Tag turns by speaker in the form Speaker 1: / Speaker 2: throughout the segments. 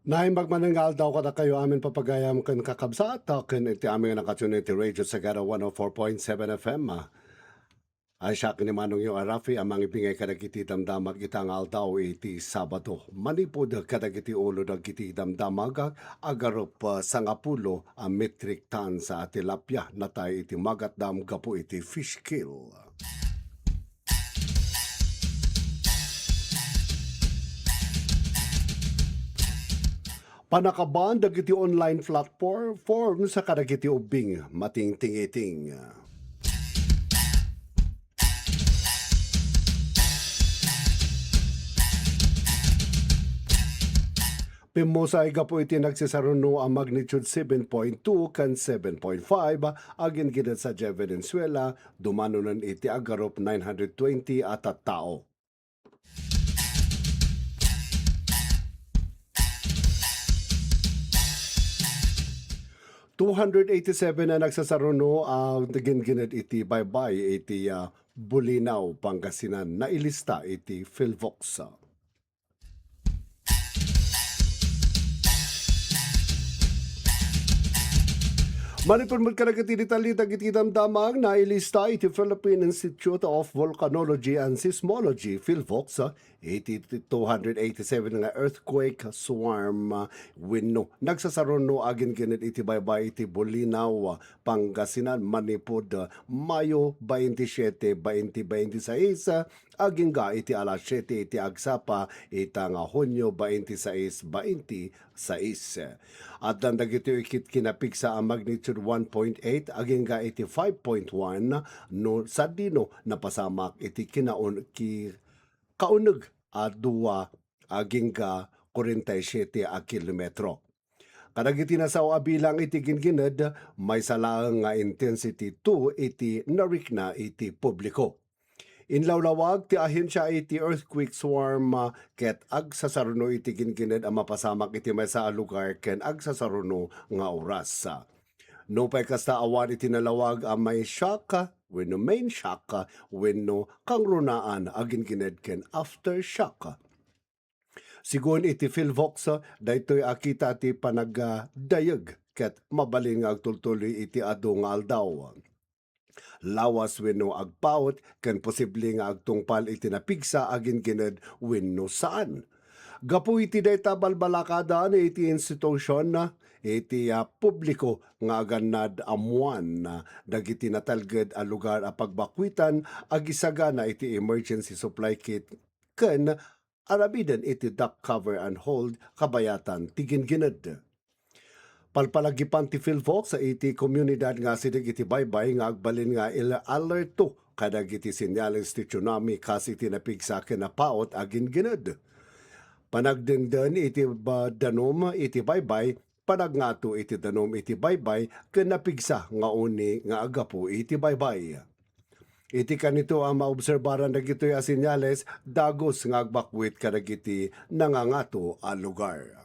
Speaker 1: Naimbag manangal daw kada kayo amin papagayam kan kakabsat ken iti amin nga nakatune iti radio Sagara 104.7 FM. Ay siya ni Manong yung Arafi amang ibingay kadagiti damdamag itang aldaw iti Sabado. Manipod kadagiti ulo dagiti damdamag agarop sangapulo a metric ton sa tilapia natay iti magatdam gapu iti fish kill. Panakaban dagiti online platform sa kadagiti ubing mating-tingiting. Pimusay ka po iti nagsisaruno ang magnitude 7.2 kan 7.5 agin gidad sa Venezuela dumanunan iti agarop 920 at tao. ₱287 na nagsasaruno ang ginginad iti baybay iti Bulinaw, Pangasinan na ilista iti Philvox. Manipon mo karagati Italy dagiti damdamag na ilista iti Philippine Institute of Volcanology and Seismology Philvox iti 287 nga earthquake swarm winno nagsasaruno agin ginit iti baybay iti Bulinaw, Pangasinan manipod Mayo 27, 2026 aging ga iti alas 7 iti agsapa itang Hunyo 26, 26. At ang dagito ikit kinapigsa ang magnitude 1.8 aging ga iti 5.1 no sa dino napasamak iti kauneg at duwa aging ga 47 a kilometro. Kadagiti na sa bilang iti gingined may salaang nga intensity 2 iti narikna iti publiko. Inlawlawag ti ahensya iti earthquake swarm ket agsasaruno iti gingined ang mapasamak iti may sa lugar ken agsasaruno nga oras. No pay kasta awan iti nalawag ang may shock wenno main shock wenno kangrunaan agin gined ken aftershock. Sigun iti Philvox daytoy akita ti panagdayeg ket mabalin nga agtultuloy iti adu nga aldaw. Lawas wenno agpaut ken posible nga agtungpal iti napigsa agin gined wenno saan. Gapu iti dayta balbalakada ni iti institusyon na iti publiko nga agannad amuan dagiti natalged a lugar a pagbakwitan agisaga na iti emergency supply kit ken arabiden iti duck cover and hold kabayatan tigin-gined. Palpalagipan ti Philvox sa iti komunidad nga sidig iti baybay nga agbalin nga alerto kadag iti sinyales ti tsunami kas iti napigsa ken napaot agin gined. Panagdengden iti danom iti baybay panagnato iti danom iti baybay ken napigsa nga uni nga agapu iti baybay. Iti kanito ang maobserbaran dagitoy a sinyales dagos nga agbakwit kadag iti nangangato a lugar.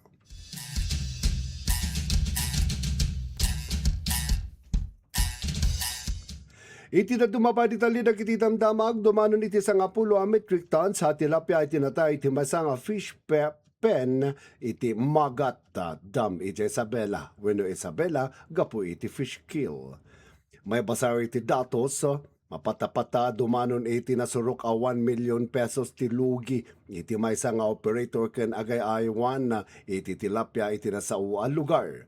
Speaker 1: Iti na dumabad itali dagiti damdamag dumanon iti 10 a metric ton sa tilapia iti natay iti masanga fish pen iti magat dam iti Isabela wenno Isabela gapu iti fish kill. May basar iti datos mapatapata dumanon iti nasurok a 1 million pesos ti lugi iti maysa nga operator ken agay-aywan iti tilapia iti nasao a lugar.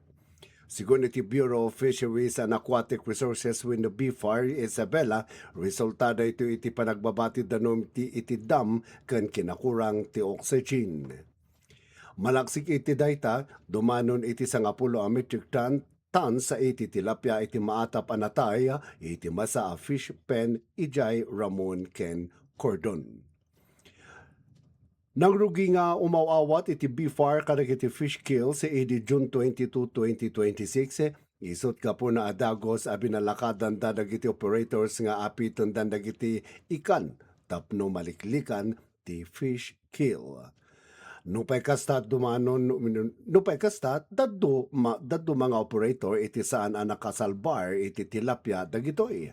Speaker 1: Sigun iti Bureau of Fisheries and Aquatic Resources wenno BFAR Isabela, resultada ito iti panagbabati danom iti dam ken kinakurang ti oxygen. Malaksik iti dayta dumanon iti 10 a metric ton sa iti tilapia iti maatap anatay iti masa a fish pen ijay Ramon ken Cordon. Nangrugi nga umawawat iti BFAR kadag iti fish kill sa edi June 22, 2026 isot ka po na adagos abinalakadan dadag iti operators nga apiton dandag iti ikan tapno maliklikan ti fish kill. Nupay kasta daddo mga operator iti saan ang nakasalbar iti tilapia dagitoy.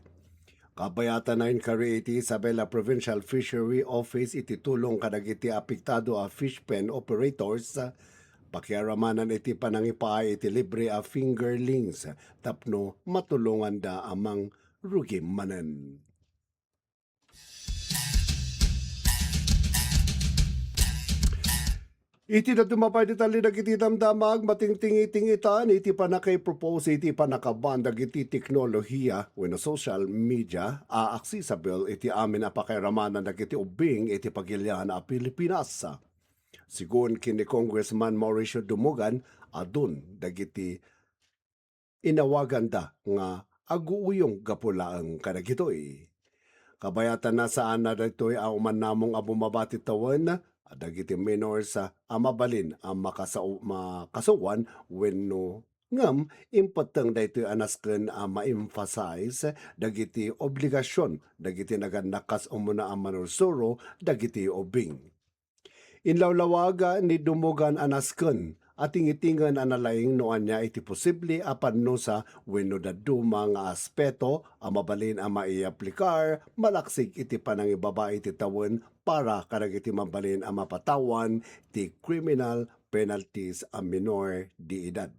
Speaker 1: Kabayatan na inkari iti Isabela Provincial Fishery Office iti tulong kadagiti apektado a fish pen operators Pakiaramanan iti panangipaay iti libre a fingerlings tapno matulungan da amang rugi manen. Iti na tumapay di tali dagiti damdamag matingtingi-tingitan iti panakay propose iti panakaban dagiti teknolohiya wenno social media accessible iti amin a pakiramanan dagiti ubing iti pagilyan a Pilipinas. Sigun kini Congressman Mauricio Dumugan adun dagiti inawagan da nga aguuyong gapulaang kadagitoy. Kabayatan na saan na dito'y auman namong abumabati tawan dagiti minors sa amabalin ang makasuwan wenno ngam impateng daytoy anasken a ma-emphasize dagiti obligasyon dagiti nagannakas umuna ang manursuro dagiti ubing. Inlawlawaga ni Dumugan anasken at tingitingan analaing noan niya iti posible apan no sa wenno daduma nga aspeto a mabalin a maiaplikar malaksig iti panangibaba iti tawen para kadagiti mabalin a mapatawan ti criminal penalties a minor di edad.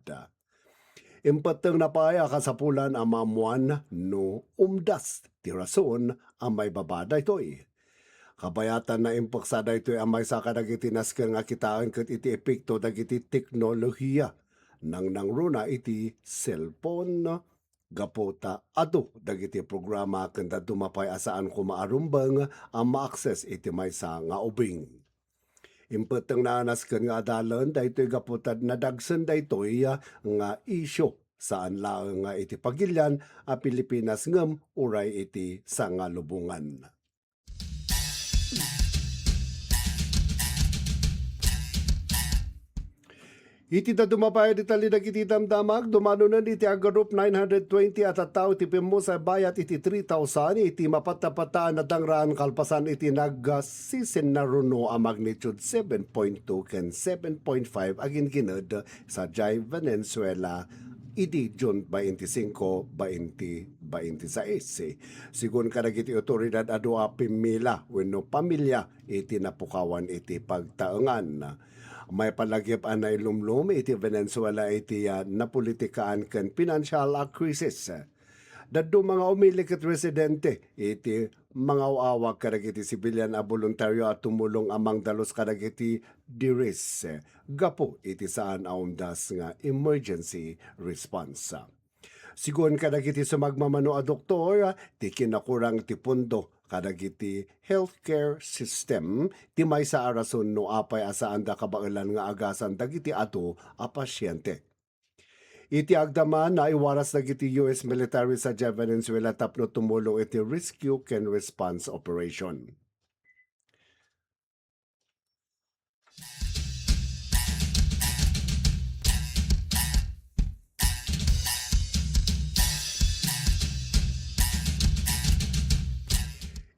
Speaker 1: Impateng napaya kasapulan a mamuan no umdas ti rason a may babada itoy. Kabayatan na impaksada ito'y amay sa kadagiti nasken nga kitaan ket iti epekto dagiti teknolohiya nang nangruna iti cellphone gapota adu dagiti programa ken dumapay asaan ko maarumbang ang ma-access iti maysa nga ubing. Impeteng na nasken nga adalan daytoy gapotad na dagsen daytoy nga isyo saan laeng nga iti pagilyan a Pilipinas ngem uray iti sangalubungan. Iti da dumapay di tali dagiti damdamag, dumanunan iti agarup 920 at ataw iti pimo sa bayat iti 3,000 iti mapatapataan na dangraan kalpasan iti nagasisin na runo a magnitude 7.2 ken 7.5 agin gined sa Jai, Venezuela iti June 25, 2026. Sigun kadagiti otoridad adu a pimila wenno pamilya iti napukawan iti pagtaengan. May palagip anay lumlum iti Venezuela iti napolitikaan ken financial crisis. Daddo mga umilik at residente iti mga uawag kadagiti sibilyan a voluntaryo at tumulong amang dalos kadagiti diris gapo iti saan aundas nga emergency response. Sigun kadagiti sumagmamano a doktor ti kinakurang ti pundo kadagiti healthcare system ti may sa arason no apay asaan da kabailan nga agasan dagiti ato a pasyente. Iti agdaman na iwaras dagiti US military sa Venezuela tapno tumulong iti rescue ken response operation.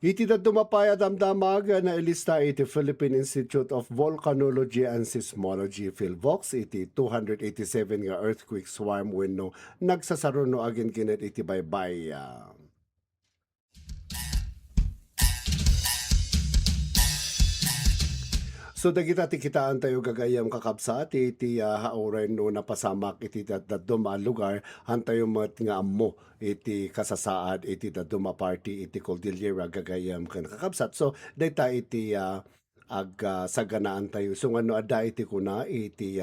Speaker 1: Iti dumapaya damdamag na ilista iti Philippine Institute of Volcanology and Seismology PhilVox iti 287 nga earthquake swarm wenno nagsasaruno agin kinet iti baybay. So dagita ti kitaan tayo gagayam kakabsat iti hauren no napasamak iti daduma lugar hantayo met nga ammo iti kasasaad iti daduma party iti Cordillera gagayam ken kakabsat. So dayta iti saganaan tayo. So ngano adda iti kuna iti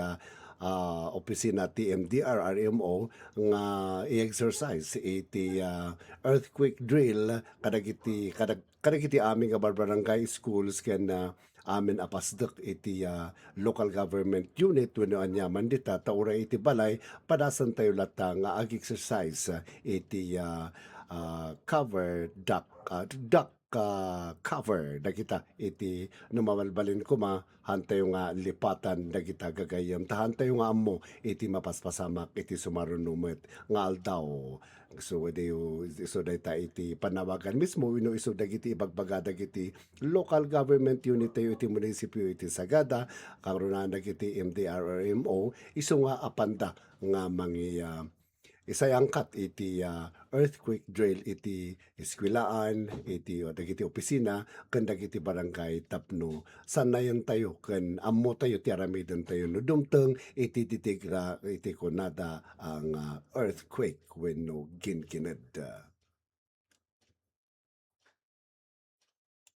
Speaker 1: opisina TMDR RMO nga i-exercise iti earthquake drill kadagiti aming nga barangay schools ken amin apasdek iti local government unit wenno anyaman dita taura iti balay padasan tayo lata nga ag-exercise iti cover duck cover dagita iti numabalbalin kuma hantayo nga lipatan dagita gagayam tahantayo nga ammo iti mapaspasamak iti sumarunumet nga aldaw. So dayta iti panawagan mismo wino iso dagiti ibagbaga dagiti local government unit tayo iti munisipyo iti Sagada karunan dagiti MDRRMO iso nga apanda nga isayangkat iti earthquake drill iti eskwelaan, iti dagiti opisina, ken dagiti barangay tapno sanayon tayo ken ammo tayo ti aramiden tayo no dumteng iti titigra iti kunada ang earthquake wenno ginkined.